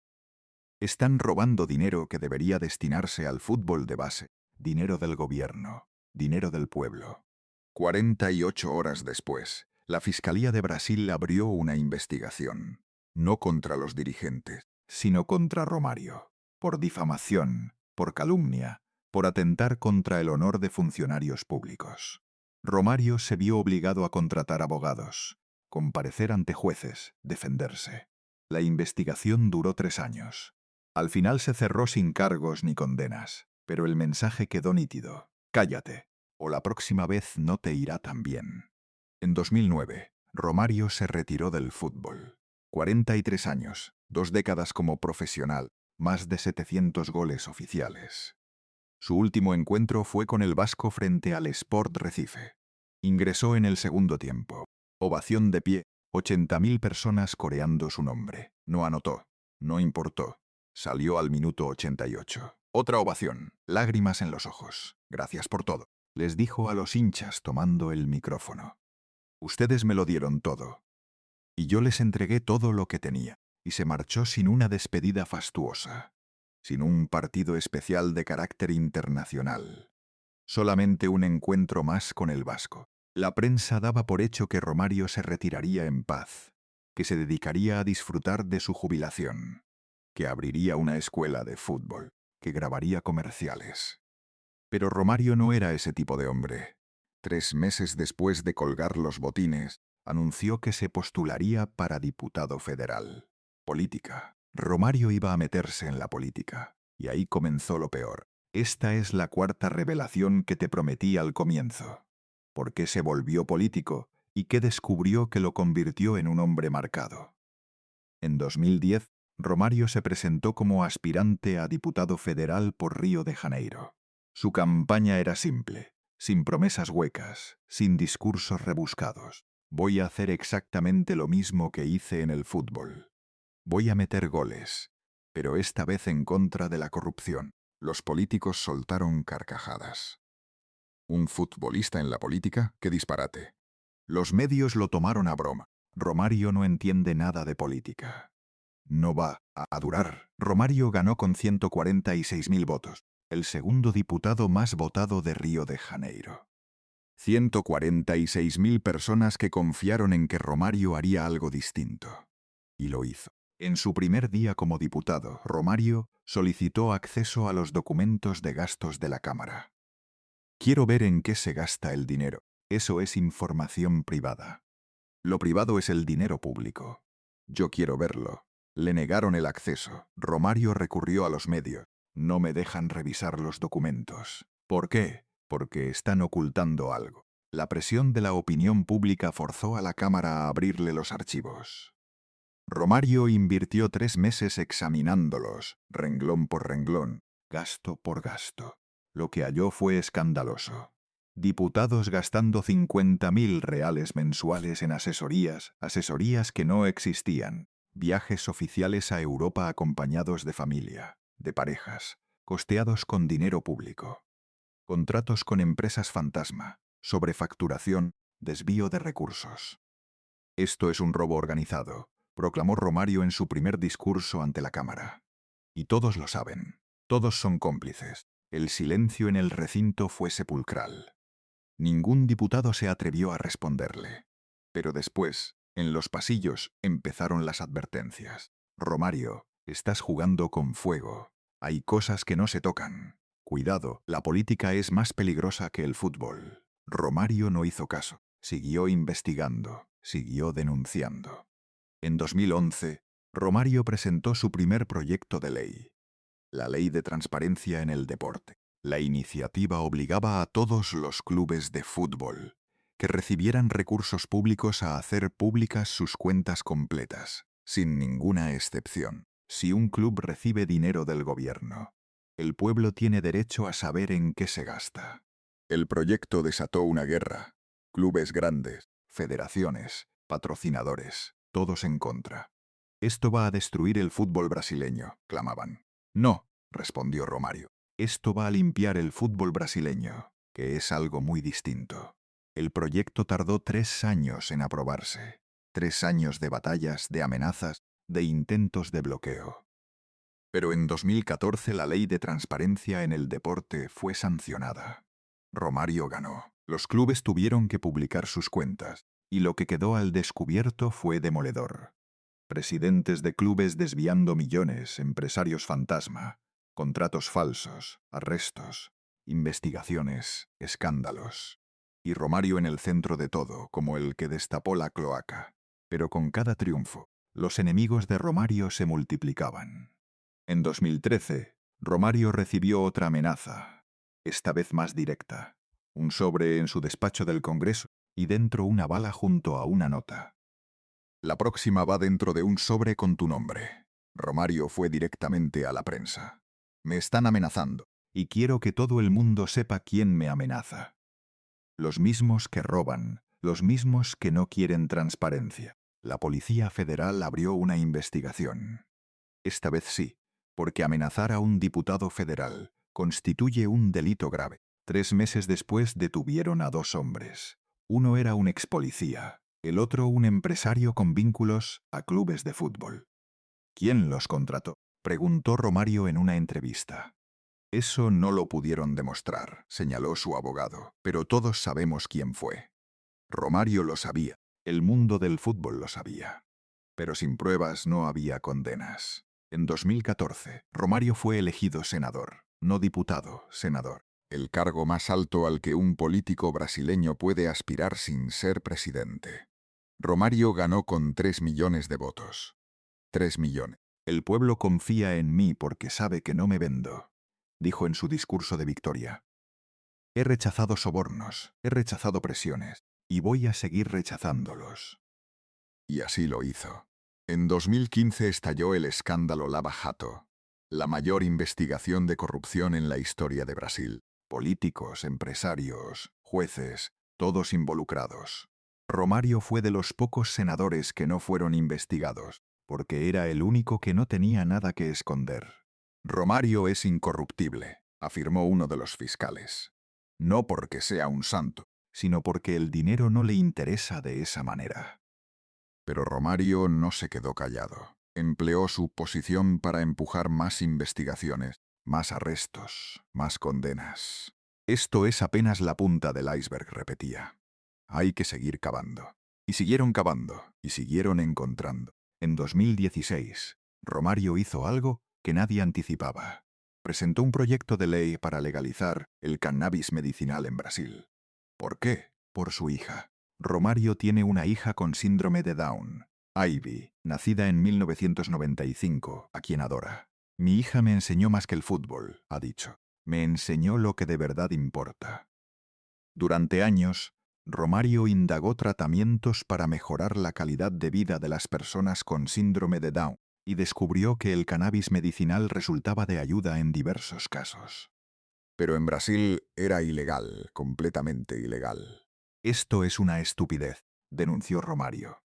Están robando dinero que debería destinarse al fútbol de base. Dinero del gobierno, dinero del pueblo. 48 horas después, la Fiscalía de Brasil abrió una investigación, no contra los dirigentes, sino contra Romario, por difamación, por calumnia, por atentar contra el honor de funcionarios públicos. Romario se vio obligado a contratar abogados, comparecer ante jueces, defenderse. La investigación duró 3 años. Al final se cerró sin cargos ni condenas, pero el mensaje quedó nítido. Cállate, o la próxima vez no te irá tan bien. En 2009, Romario se retiró del fútbol. 43 años, 2 décadas como profesional, más de 700 goles oficiales. Su último encuentro fue con el Vasco frente al Sport Recife. Ingresó en el segundo tiempo. Ovación de pie, 80.000 personas coreando su nombre. No anotó, no importó. Salió al minuto 88. Otra ovación, lágrimas en los ojos. Gracias por todo, les dijo a los hinchas tomando el micrófono. Ustedes me lo dieron todo. Y yo les entregué todo lo que tenía. Y se marchó sin una despedida fastuosa. Sin un partido especial de carácter internacional. Solamente un encuentro más con el Vasco. La prensa daba por hecho que Romario se retiraría en paz, que se dedicaría a disfrutar de su jubilación, que abriría una escuela de fútbol, que grabaría comerciales. Pero Romario no era ese tipo de hombre. 3 meses después de colgar los botines, anunció que se postularía para diputado federal. Política. Romario iba a meterse en la política, y ahí comenzó lo peor. Esta es la 4ª revelación que te prometí al comienzo. ¿Por qué se volvió político y qué descubrió que lo convirtió en un hombre marcado? En 2010, Romario se presentó como aspirante a diputado federal por Río de Janeiro. Su campaña era simple, sin promesas huecas, sin discursos rebuscados. Voy a hacer exactamente lo mismo que hice en el fútbol. Voy a meter goles, pero esta vez en contra de la corrupción. Los políticos soltaron carcajadas. ¿Un futbolista en la política? ¡Qué disparate! Los medios lo tomaron a broma. Romario no entiende nada de política. No va a durar. Romario ganó con 146.000 votos, el segundo diputado más votado de Río de Janeiro. 146.000 personas que confiaron en que Romario haría algo distinto. Y lo hizo. En su primer día como diputado, Romario solicitó acceso a los documentos de gastos de la Cámara. Quiero ver en qué se gasta el dinero. Eso es información privada. Lo privado es el dinero público. Yo quiero verlo. Le negaron el acceso. Romario recurrió a los medios. No me dejan revisar los documentos. ¿Por qué? Porque están ocultando algo. La presión de la opinión pública forzó a la Cámara a abrirle los archivos. Romario invirtió 3 meses examinándolos, renglón por renglón, gasto por gasto. Lo que halló fue escandaloso. Diputados gastando 50.000 reales mensuales en asesorías que no existían, viajes oficiales a Europa acompañados de familia, de parejas, costeados con dinero público, contratos con empresas fantasma, sobrefacturación, desvío de recursos. Esto es un robo organizado, proclamó Romario en su primer discurso ante la Cámara. Y todos lo saben, todos son cómplices. El silencio en el recinto fue sepulcral. Ningún diputado se atrevió a responderle. Pero después, en los pasillos, empezaron las advertencias. Romario, estás jugando con fuego. Hay cosas que no se tocan. Cuidado, la política es más peligrosa que el fútbol. Romario no hizo caso. Siguió investigando, siguió denunciando. En 2011, Romario presentó su primer proyecto de ley. La Ley de Transparencia en el Deporte. La iniciativa obligaba a todos los clubes de fútbol que recibieran recursos públicos a hacer públicas sus cuentas completas, sin ninguna excepción. Si un club recibe dinero del gobierno, el pueblo tiene derecho a saber en qué se gasta. El proyecto desató una guerra. Clubes grandes, federaciones, patrocinadores, todos en contra. Esto va a destruir el fútbol brasileño, clamaban. No, respondió Romario. Esto va a limpiar el fútbol brasileño, que es algo muy distinto. El proyecto tardó 3 años en aprobarse. 3 años de batallas, de amenazas, de intentos de bloqueo. Pero en 2014 la ley de transparencia en el deporte fue sancionada. Romario ganó. Los clubes tuvieron que publicar sus cuentas, y lo que quedó al descubierto fue demoledor. Presidentes de clubes desviando millones, empresarios fantasma, contratos falsos, arrestos, investigaciones, escándalos. Y Romario en el centro de todo, como el que destapó la cloaca. Pero con cada triunfo, los enemigos de Romario se multiplicaban. En 2013, Romario recibió otra amenaza, esta vez más directa. Un sobre en su despacho del Congreso y dentro una bala junto a una nota. La próxima va dentro de un sobre con tu nombre. Romario fue directamente a la prensa. Me están amenazando, y quiero que todo el mundo sepa quién me amenaza. Los mismos que roban, los mismos que no quieren transparencia. La Policía Federal abrió una investigación. Esta vez sí, porque amenazar a un diputado federal constituye un delito grave. 3 meses después detuvieron a 2 hombres. Uno era un expolicía, el otro un empresario con vínculos a clubes de fútbol. ¿Quién los contrató?, preguntó Romario en una entrevista. Eso no lo pudieron demostrar, señaló su abogado, pero todos sabemos quién fue. Romario lo sabía, el mundo del fútbol lo sabía. Pero sin pruebas no había condenas. En 2014, Romario fue elegido senador, no diputado, senador. El cargo más alto al que un político brasileño puede aspirar sin ser presidente. Romario ganó con 3 millones de votos. 3 millones. El pueblo confía en mí porque sabe que no me vendo, dijo en su discurso de victoria. He rechazado sobornos, he rechazado presiones, y voy a seguir rechazándolos. Y así lo hizo. En 2015 estalló el escándalo Lava Jato, la mayor investigación de corrupción en la historia de Brasil. Políticos, empresarios, jueces, todos involucrados. Romario fue de los pocos senadores que no fueron investigados, porque era el único que no tenía nada que esconder. Romario es incorruptible, afirmó uno de los fiscales. No porque sea un santo, sino porque el dinero no le interesa de esa manera. Pero Romario no se quedó callado. Empleó su posición para empujar más investigaciones, más arrestos, más condenas. Esto es apenas la punta del iceberg, repetía. Hay que seguir cavando. Y siguieron cavando, y siguieron encontrando. En 2016, Romario hizo algo que nadie anticipaba. Presentó un proyecto de ley para legalizar el cannabis medicinal en Brasil. ¿Por qué? Por su hija. Romario tiene una hija con síndrome de Down, Ivy, nacida en 1995, a quien adora. Mi hija me enseñó más que el fútbol, ha dicho. Me enseñó lo que de verdad importa. Durante años, Romario indagó tratamientos para mejorar la calidad de vida de las personas con síndrome de Down y descubrió que el cannabis medicinal resultaba de ayuda en diversos casos. Pero en Brasil era ilegal, completamente ilegal. Esto es una estupidez, denunció Romario.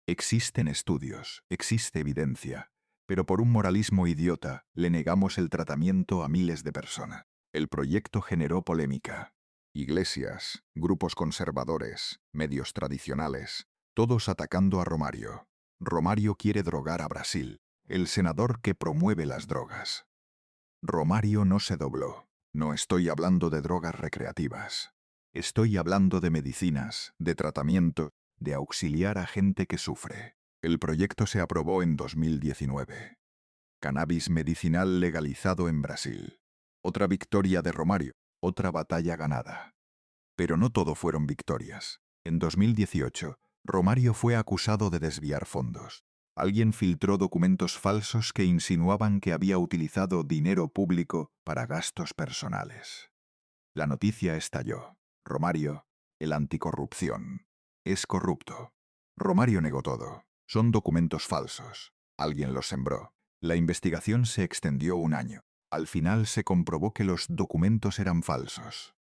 Existen estudios, existe evidencia, pero por un moralismo idiota le negamos el tratamiento a miles de personas. El proyecto generó polémica. Iglesias, grupos conservadores, medios tradicionales, todos atacando a Romario. Romario quiere drogar a Brasil, el senador que promueve las drogas. Romario no se dobló. No estoy hablando de drogas recreativas. Estoy hablando de medicinas, de tratamiento, de auxiliar a gente que sufre. El proyecto se aprobó en 2019. Cannabis medicinal legalizado en Brasil. Otra victoria de Romario, otra batalla ganada. Pero no todo fueron victorias. En 2018, Romario fue acusado de desviar fondos. Alguien filtró documentos falsos que insinuaban que había utilizado dinero público para gastos personales. La noticia estalló. Romario, el anticorrupción, es corrupto. Romario negó todo. Son documentos falsos. Alguien los sembró. La investigación se extendió un año. Al final se comprobó que los documentos eran falsos.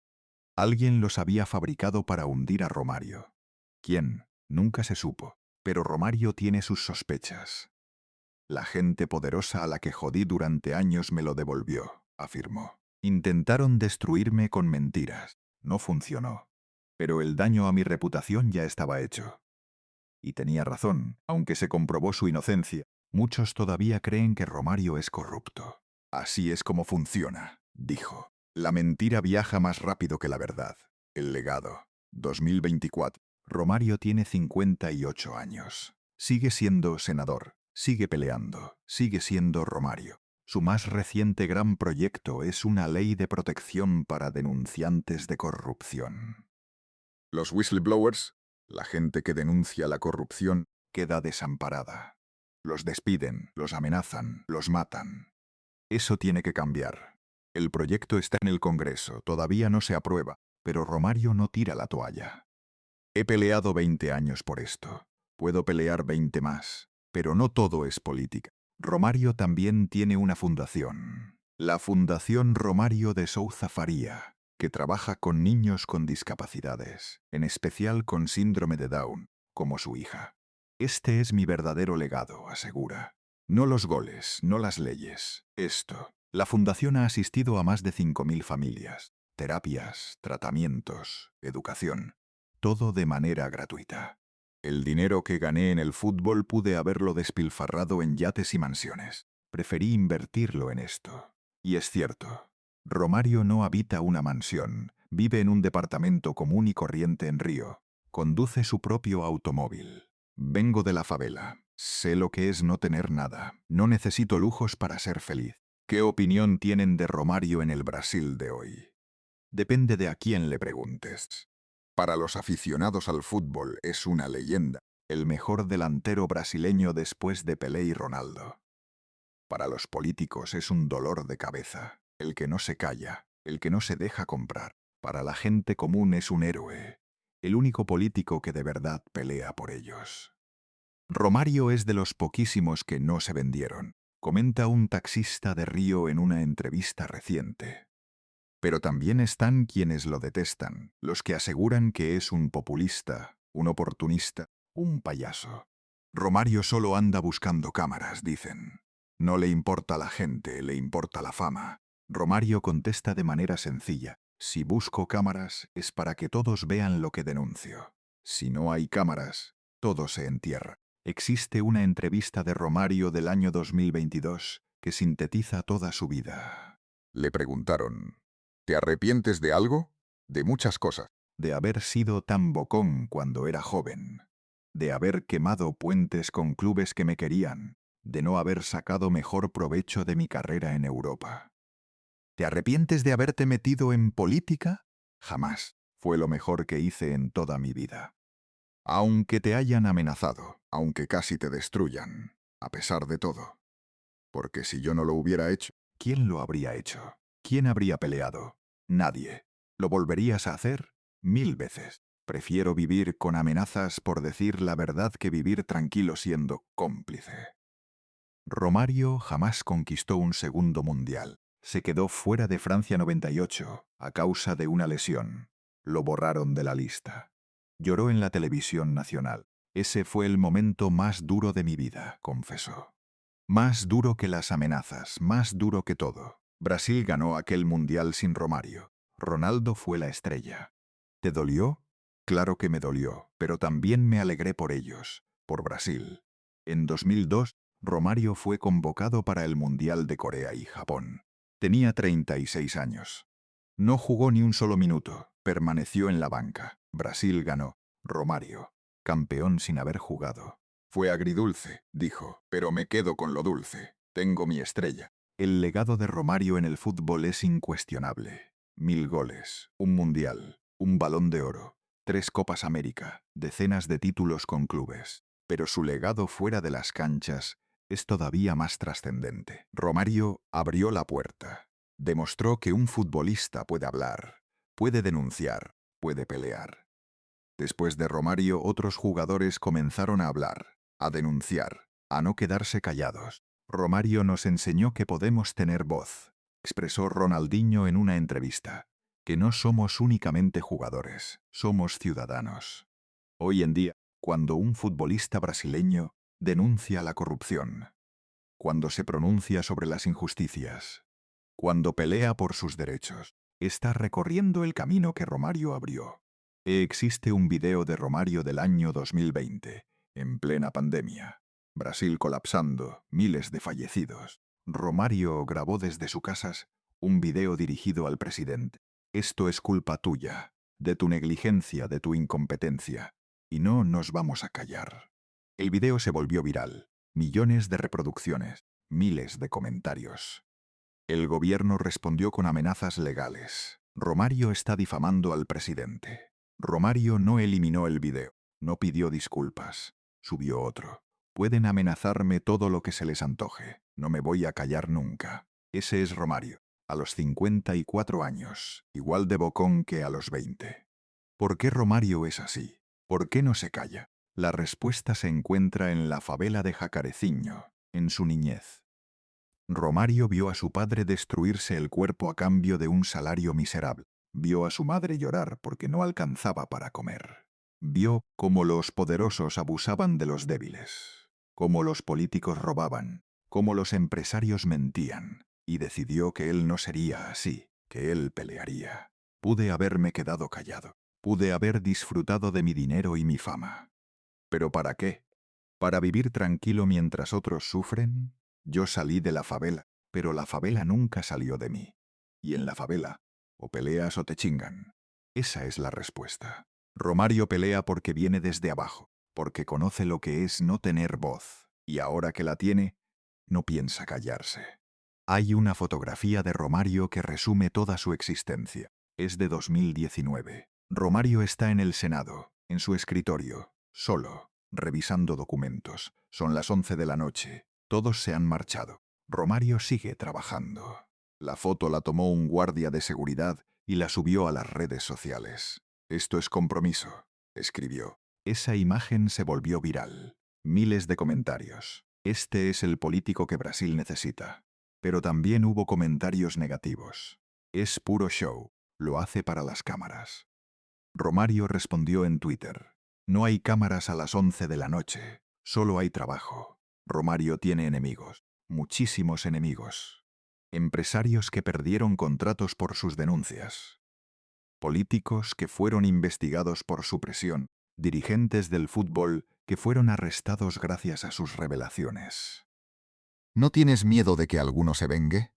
Alguien los había fabricado para hundir a Romario. ¿Quién? Nunca se supo. Pero Romario tiene sus sospechas. La gente poderosa a la que jodí durante años me lo devolvió, afirmó. Intentaron destruirme con mentiras. No funcionó. Pero el daño a mi reputación ya estaba hecho. Y tenía razón, aunque se comprobó su inocencia. Muchos todavía creen que Romario es corrupto. Así es como funciona, dijo. La mentira viaja más rápido que la verdad. El legado. 2024. Romario tiene 58 años. Sigue siendo senador. Sigue peleando. Sigue siendo Romario. Su más reciente gran proyecto es una ley de protección para denunciantes de corrupción. Los whistleblowers, la gente que denuncia la corrupción, Queda desamparada. Los despiden, los amenazan, los matan. Eso tiene que cambiar. El proyecto está en el Congreso, todavía no se aprueba, pero Romario no tira la toalla. He peleado 20 años por esto. Puedo pelear 20 más, pero no todo es política. Romario también tiene una fundación. La Fundación Romario de Souza Faria, que trabaja con niños con discapacidades, en especial con síndrome de Down, como su hija. Este es mi verdadero legado, asegura. No los goles, no las leyes. Esto. La fundación ha asistido a más de 5.000 familias. Terapias, tratamientos, educación. Todo de manera gratuita. El dinero que gané en el fútbol pude haberlo despilfarrado en yates y mansiones. Preferí invertirlo en esto. Y es cierto. Romario no habita una mansión. Vive en un departamento común y corriente en Río. Conduce su propio automóvil. Vengo de la favela. Sé lo que es no tener nada. No necesito lujos para ser feliz. ¿Qué opinión tienen de Romario en el Brasil de hoy? Depende de a quién le preguntes. para los aficionados al fútbol, es una leyenda. El mejor delantero brasileño después de Pelé y Ronaldo. Para los políticos es un dolor de cabeza. El que no se calla, el que no se deja comprar. Para la gente común es un héroe. El único político que de verdad pelea por ellos. Romario es de los poquísimos que no se vendieron, comenta un taxista de Río en una entrevista reciente. Pero también están quienes lo detestan, los que aseguran que es un populista, un oportunista, un payaso. Romario solo anda buscando cámaras, dicen. No le importa la gente, le importa la fama. Romario contesta de manera sencilla. Si busco cámaras es para que todos vean lo que denuncio. Si no hay cámaras, todo se entierra. Existe una entrevista de Romario del año 2022 que sintetiza toda su vida. Le preguntaron, ¿te arrepientes de algo? De muchas cosas. De haber sido tan bocón cuando era joven, de haber quemado puentes con clubes que me querían, de no haber sacado mejor provecho de mi carrera en Europa. ¿Te arrepientes de haberte metido en política? Jamás. Fue lo mejor que hice en toda mi vida. Aunque te hayan amenazado, Aunque casi te destruyan, a pesar de todo. Porque si yo no lo hubiera hecho, ¿quién lo habría hecho? ¿Quién habría peleado? Nadie. ¿Lo volverías a hacer? 1000 veces. Prefiero vivir con amenazas por decir la verdad que vivir tranquilo siendo cómplice. Romario jamás conquistó un segundo mundial. Se quedó fuera de Francia 98 a causa de una lesión. Lo borraron de la lista. Lloró en la televisión nacional. Ese fue el momento más duro de mi vida, confesó. Más duro que las amenazas, más duro que todo. Brasil ganó aquel mundial sin Romario. Ronaldo fue la estrella. ¿Te dolió? Claro que me dolió, pero también me alegré por ellos, por Brasil. En 2002, Romario fue convocado para el Mundial de Corea y Japón. Tenía 36 años. No jugó ni un solo minuto, permaneció en la banca. Brasil ganó. Romario, campeón sin haber jugado. Fue agridulce, dijo, pero me quedo con lo dulce. Tengo mi estrella. El legado de Romario en el fútbol es incuestionable. 1000 goles, un mundial, un balón de oro, 3 Copas América, decenas de títulos con clubes. Pero su legado fuera de las canchas es todavía más trascendente. Romario abrió la puerta. Demostró que un futbolista puede hablar, puede denunciar, puede pelear. Después de Romario, otros jugadores comenzaron a hablar, a denunciar, a no quedarse callados. Romario nos enseñó que podemos tener voz, expresó Ronaldinho en una entrevista, que no somos únicamente jugadores, somos ciudadanos. Hoy en día, cuando un futbolista brasileño denuncia la corrupción, cuando se pronuncia sobre las injusticias, cuando pelea por sus derechos, está recorriendo el camino que Romario abrió. Existe un video de Romario del año 2020, en plena pandemia. Brasil colapsando, miles de fallecidos. Romario grabó desde su casa un video dirigido al presidente. Esto es culpa tuya, de tu negligencia, de tu incompetencia. Y no nos vamos a callar. El video se volvió viral. Millones de reproducciones, miles de comentarios. El gobierno respondió con amenazas legales. Romario está difamando al presidente. Romario no eliminó el video, no pidió disculpas, subió otro. Pueden amenazarme todo lo que se les antoje, no me voy a callar nunca. Ese es Romario, a los 54 años, igual de bocón que a los 20. ¿Por qué Romario es así? ¿Por qué no se calla? La respuesta se encuentra en la favela de Jacareciño, en su niñez. Romario vio a su padre destruirse el cuerpo a cambio de un salario miserable. Vio a su madre llorar porque no alcanzaba para comer. Vio cómo los poderosos abusaban de los débiles, cómo los políticos robaban, cómo los empresarios mentían, y decidió que él no sería así, que él pelearía. Pude haberme quedado callado, pude haber disfrutado de mi dinero y mi fama. ¿Pero para qué? ¿Para vivir tranquilo mientras otros sufren? Yo salí de la favela, pero la favela nunca salió de mí. Y en la favela, o peleas o te chingan. Esa es la respuesta. Romario pelea porque viene desde abajo, porque conoce lo que es no tener voz, y ahora que la tiene, no piensa callarse. Hay una fotografía de Romario que resume toda su existencia. Es de 2019. Romario está en el Senado, en su escritorio, solo, revisando documentos. Son las 11 de la noche. Todos se han marchado. Romario sigue trabajando. La foto la tomó un guardia de seguridad y la subió a las redes sociales. Esto es compromiso, escribió. Esa imagen se volvió viral. Miles de comentarios. Este es el político que Brasil necesita. Pero también hubo comentarios negativos. Es puro show. Lo hace para las cámaras. Romario respondió en Twitter. No hay cámaras a las 11 de la noche. Solo hay trabajo. Romario tiene enemigos. Muchísimos enemigos. Empresarios que perdieron contratos por sus denuncias. Políticos que fueron investigados por su presión. Dirigentes del fútbol que fueron arrestados gracias a sus revelaciones. ¿No tienes miedo de que alguno se vengue?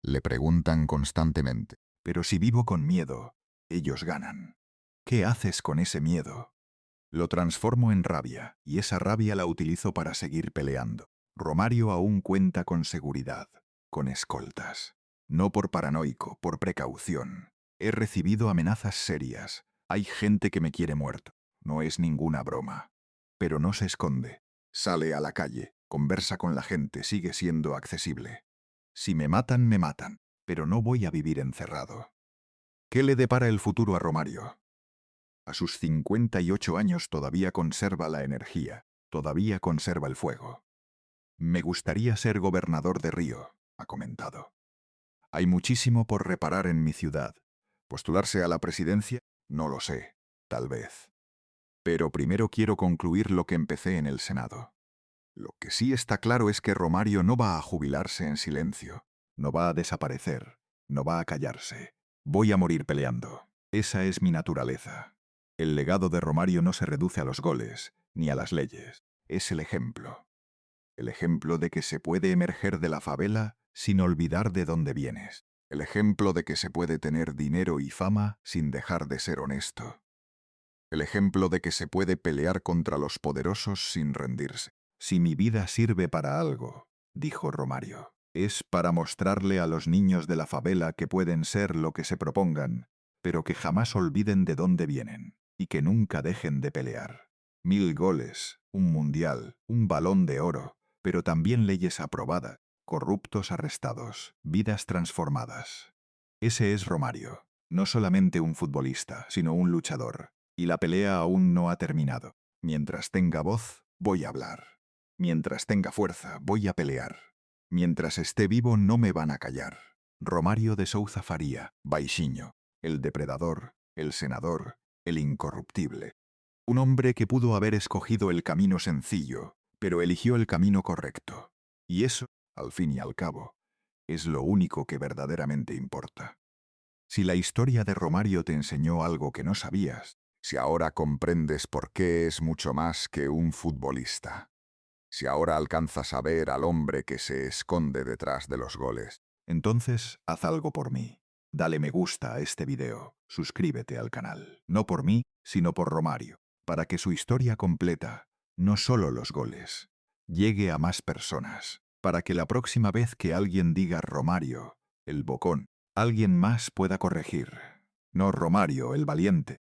Le preguntan constantemente. Pero si vivo con miedo, ellos ganan. ¿Qué haces con ese miedo? Lo transformo en rabia, y esa rabia la utilizo para seguir peleando. Romario aún cuenta con seguridad, con escoltas. No por paranoico, por precaución. He recibido amenazas serias. Hay gente que me quiere muerto. No es ninguna broma. Pero no se esconde. Sale a la calle, conversa con la gente, sigue siendo accesible. Si me matan, me matan. pero no voy a vivir encerrado. ¿Qué le depara el futuro a Romario? A sus 58 años todavía conserva la energía, todavía conserva el fuego. Me gustaría ser gobernador de Río, ha comentado. Hay muchísimo por reparar en mi ciudad. ¿Postularse a la presidencia? No lo sé, tal vez. Pero primero quiero concluir lo que empecé en el Senado. Lo que sí está claro es que Romario no va a jubilarse en silencio, no va a desaparecer, no va a callarse. Voy a morir peleando. Esa es mi naturaleza. El legado de Romario no se reduce a los goles, ni a las leyes. Es el ejemplo. El ejemplo de que se puede emerger de la favela sin olvidar de dónde vienes. El ejemplo de que se puede tener dinero y fama sin dejar de ser honesto. El ejemplo de que se puede pelear contra los poderosos sin rendirse. Si mi vida sirve para algo, dijo Romario, es para mostrarle a los niños de la favela que pueden ser lo que se propongan, pero que jamás olviden de dónde vienen y que nunca dejen de pelear. 1000 goles, un mundial, un balón de oro, pero también leyes aprobadas, corruptos arrestados, vidas transformadas. Ese es Romario, no solamente un futbolista, sino un luchador. Y la pelea aún no ha terminado. Mientras tenga voz, voy a hablar. Mientras tenga fuerza, voy a pelear. Mientras esté vivo, no me van a callar. Romario de Souza Faría, Baixiño, el depredador, el senador, el incorruptible. Un hombre que pudo haber escogido el camino sencillo, pero eligió el camino correcto. Y eso, al fin y al cabo, es lo único que verdaderamente importa. Si la historia de Romario te enseñó algo que no sabías, Si ahora comprendes por qué es mucho más que un futbolista. Si ahora alcanzas a ver al hombre que se esconde detrás de los goles. entonces haz algo por mí. Dale me gusta a este video, suscríbete al canal. No por mí, sino por Romario, para que su historia completa, no solo los goles, llegue a más personas, para que la próxima vez que alguien diga Romario, el bocón, alguien más pueda corregir. No Romario, el valiente,